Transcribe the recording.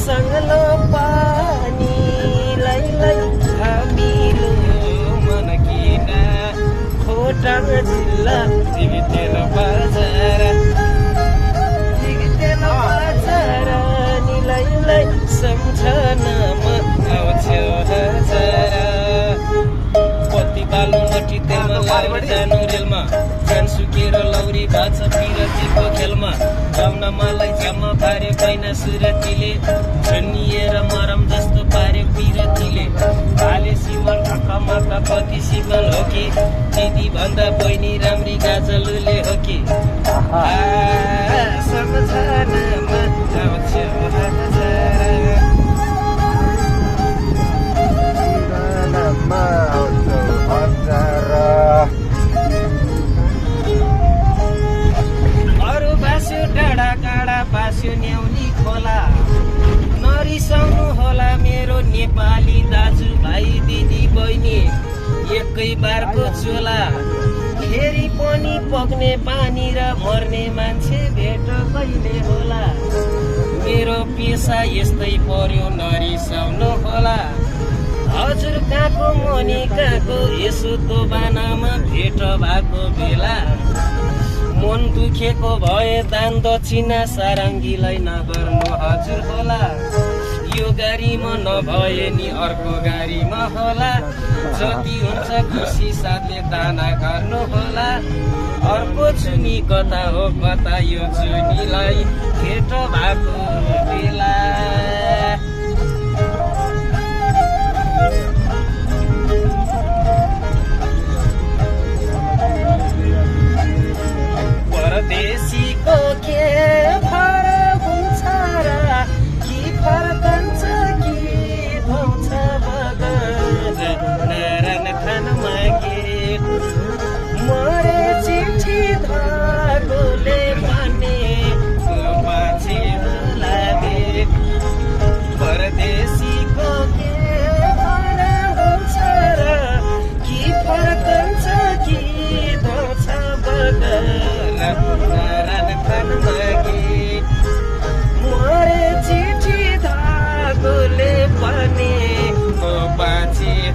सङ्लो पानीलाई हामीलो मन किन खोटाङ जिल्ला टिकटेल बजार निलाई सम्झनामा आउँछौ हजार पति बालो नटी तेलमा लाएर जानु रेलमा जानसुकेर लौरी बाछ पिरतीको खेलमा जाउन मलाई जम्मा पार्यो कैना सुरतीले झन्निएर मरम जस्तो पार्यो पिरतीले हाले सिमल ढक्कमाका पति सिमल हो कि दिदी भन्दा बहिनी राम्री गाजलुले हो कि सम्झनामा आउँछौ अरू बास्यो डाँडा काँडा बास्यो न्याउली खोला नरिसाउनु होला मेरो नेपाली दाजु भाइ दिदी बहिनी एकै बारको चोला फेरि पनि पग्ने पानी र मर्ने मान्छे भेट कहिले होला मेरो पेसा यस्तै पर्यो नरिसाउनु होला हजुर कहाँको मनी कहाँको यसो दोबानामा भेट भएको बेला मन दुखेको भए दान दक्षिणा सारङ्गीलाई नगर्नु हजुर होला यो गाडीमा नभए नि अर्को गाडीमा होला जति हुन्छ खुसी साथले दाना गर्नु होला अर्को चुनी कता हो कता यो चुनीलाई भेट भएको बेला परदेशीको के फरक हुन्छ र कि फर्कन्छ कि धुन्छ बगर नारायण खान मागे मरे चिठी धागोले भने पछि लागे परदेशीको के फरक हुन्छ र कि फर्कन्छ कि धुन्छ बगर मरे चिठी धागोले भने पछि